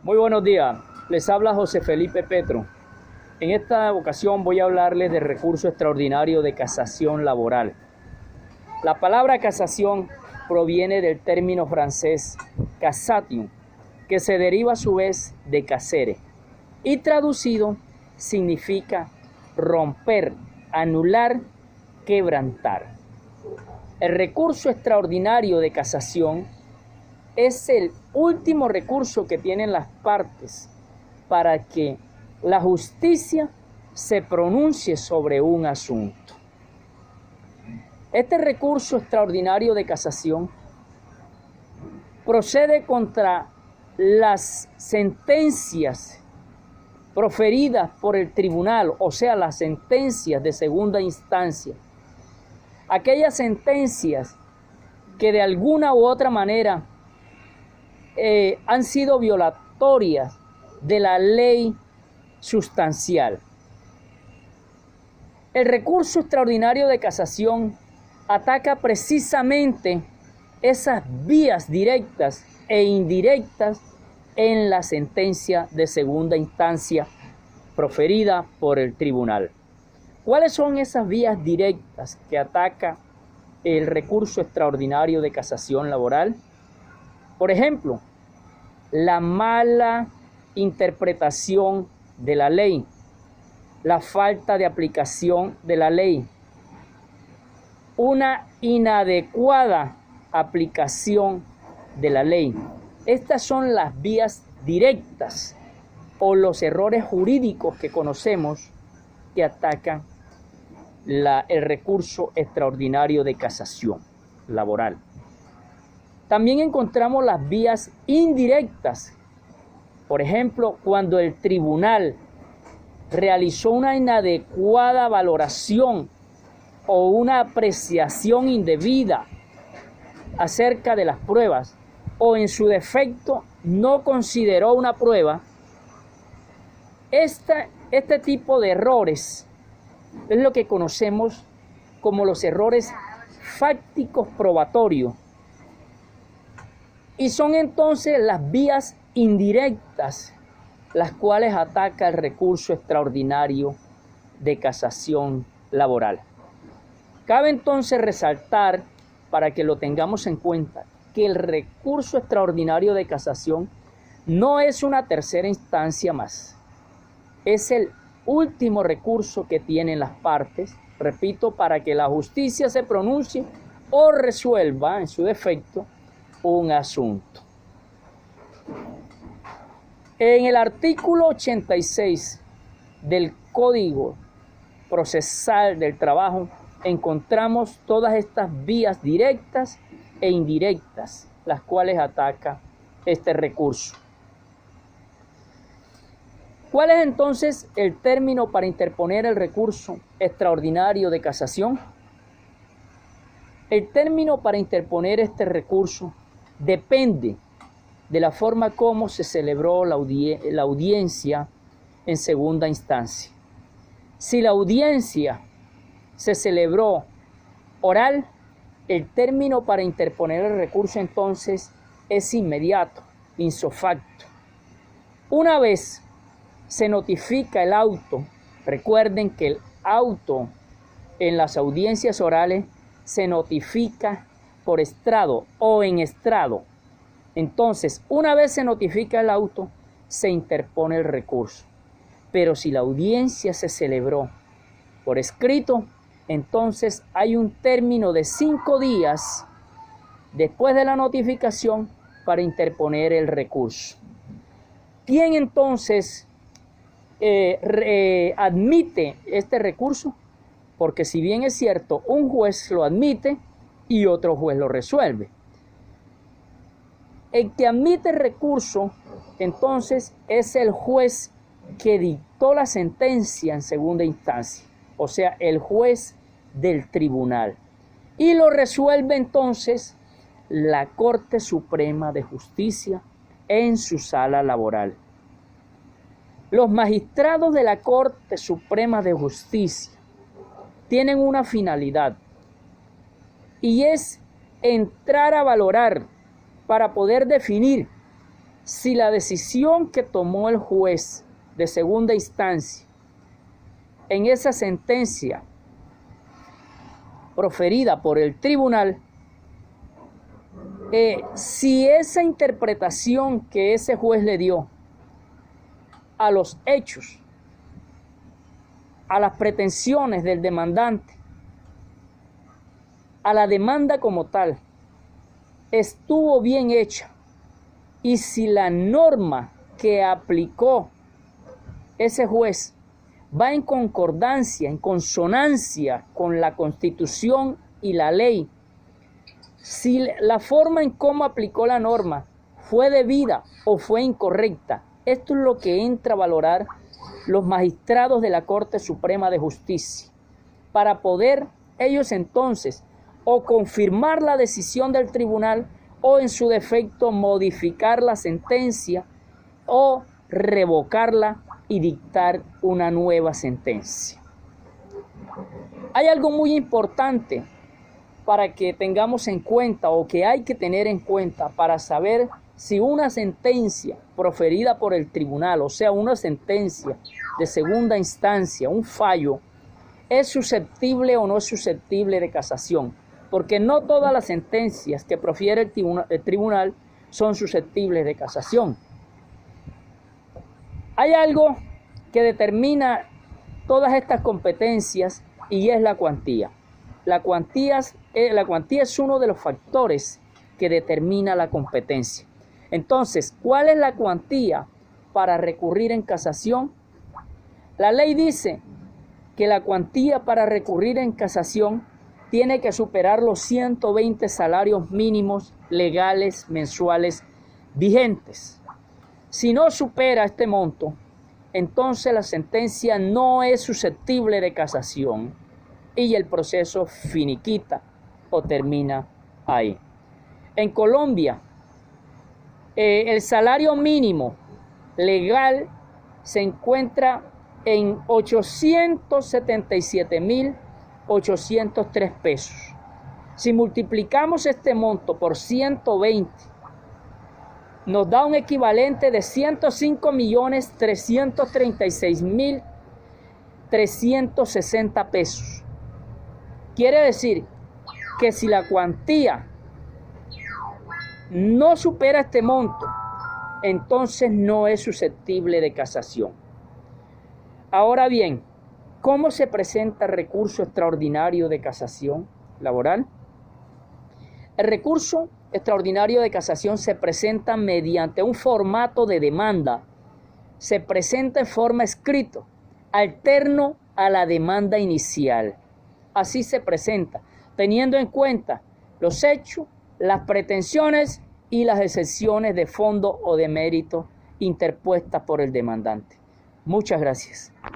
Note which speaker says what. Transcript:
Speaker 1: Muy buenos días, les habla José Felipe Petro. En esta ocasión voy a hablarles del recurso extraordinario de casación laboral. La palabra casación proviene del término francés cassation, que se deriva a su vez de casere, y traducido significa romper, anular, quebrantar. El recurso extraordinario de casación es el último recurso que tienen las partes para que la justicia se pronuncie sobre un asunto. Este recurso extraordinario de casación procede contra las sentencias proferidas por el tribunal, o sea, las sentencias de segunda instancia. Aquellas sentencias que de alguna u otra manera han sido violatorias de la ley sustancial. El recurso extraordinario de casación ataca precisamente esas vías directas e indirectas en la sentencia de segunda instancia proferida por el tribunal. ¿Cuáles son esas vías directas que ataca el recurso extraordinario de casación laboral? Por ejemplo, la mala interpretación de la ley, la falta de aplicación de la ley, una inadecuada aplicación de la ley. Estas son las vías directas o los errores jurídicos que conocemos que atacan el recurso extraordinario de casación laboral. También encontramos las vías indirectas. Por ejemplo, cuando el tribunal realizó una inadecuada valoración o una apreciación indebida acerca de las pruebas, o en su defecto no consideró una prueba, este tipo de errores es lo que conocemos como los errores fácticos probatorios. Y son entonces las vías indirectas las cuales ataca el recurso extraordinario de casación laboral. Cabe entonces resaltar, para que lo tengamos en cuenta, que el recurso extraordinario de casación no es una tercera instancia más. Es el último recurso que tienen las partes, repito, para que la justicia se pronuncie o resuelva, en su defecto, un asunto. En el artículo 86 del Código Procesal del Trabajo encontramos todas estas vías directas e indirectas, las cuales ataca este recurso. ¿Cuál es entonces el término para interponer el recurso extraordinario de casación? El término para interponer este recurso depende de la forma como se celebró la audiencia en segunda instancia. Si la audiencia se celebró oral, el término para interponer el recurso entonces es inmediato, ipso facto. Una vez se notifica el auto, recuerden que el auto en las audiencias orales se notifica por estrado o en estrado. Entonces, una vez se notifica el auto, se interpone el recurso. Pero si la audiencia se celebró por escrito, entonces hay un término de 5 días después de la notificación para interponer el recurso. ¿Quién entonces admite este recurso? Porque si bien es cierto, un juez lo admite y otro juez lo resuelve. El que admite el recurso, entonces, es el juez que dictó la sentencia en segunda instancia, o sea, el juez del tribunal. Y lo resuelve entonces la Corte Suprema de Justicia en su sala laboral. Los magistrados de la Corte Suprema de Justicia tienen una finalidad, y es entrar a valorar para poder definir si la decisión que tomó el juez de segunda instancia en esa sentencia proferida por el tribunal, si esa interpretación que ese juez le dio a los hechos, a las pretensiones del demandante, a la demanda como tal, estuvo bien hecha, y si la norma que aplicó ese juez va en concordancia, en consonancia con la Constitución y la ley, si la forma en cómo aplicó la norma fue debida o fue incorrecta, esto es lo que entra a valorar los magistrados de la Corte Suprema de Justicia, para poder ellos entonces o confirmar la decisión del tribunal, o en su defecto modificar la sentencia o revocarla y dictar una nueva sentencia. Hay algo muy importante para que tengamos en cuenta, o que hay que tener en cuenta para saber si una sentencia proferida por el tribunal, o sea, una sentencia de segunda instancia, un fallo, es susceptible o no es susceptible de casación. Porque no todas las sentencias que profiere el tribunal son susceptibles de casación. Hay algo que determina todas estas competencias, y es la cuantía. La cuantía es uno de los factores que determina la competencia. Entonces, ¿cuál es la cuantía para recurrir en casación? La ley dice que la cuantía para recurrir en casación tiene que superar los 120 salarios mínimos legales mensuales vigentes. Si no supera este monto, entonces la sentencia no es susceptible de casación y el proceso finiquita o termina ahí. En Colombia, el salario mínimo legal se encuentra en 877.803 pesos. Si multiplicamos este monto por 120, nos da un equivalente de 105.336.360 pesos. Quiere decir que si la cuantía no supera este monto, entonces no es susceptible de casación. Ahora bien, ¿cómo se presenta el recurso extraordinario de casación laboral? El recurso extraordinario de casación se presenta mediante un formato de demanda. Se presenta en forma escrita, alterno a la demanda inicial. Así se presenta, teniendo en cuenta los hechos, las pretensiones y las excepciones de fondo o de mérito interpuestas por el demandante. Muchas gracias.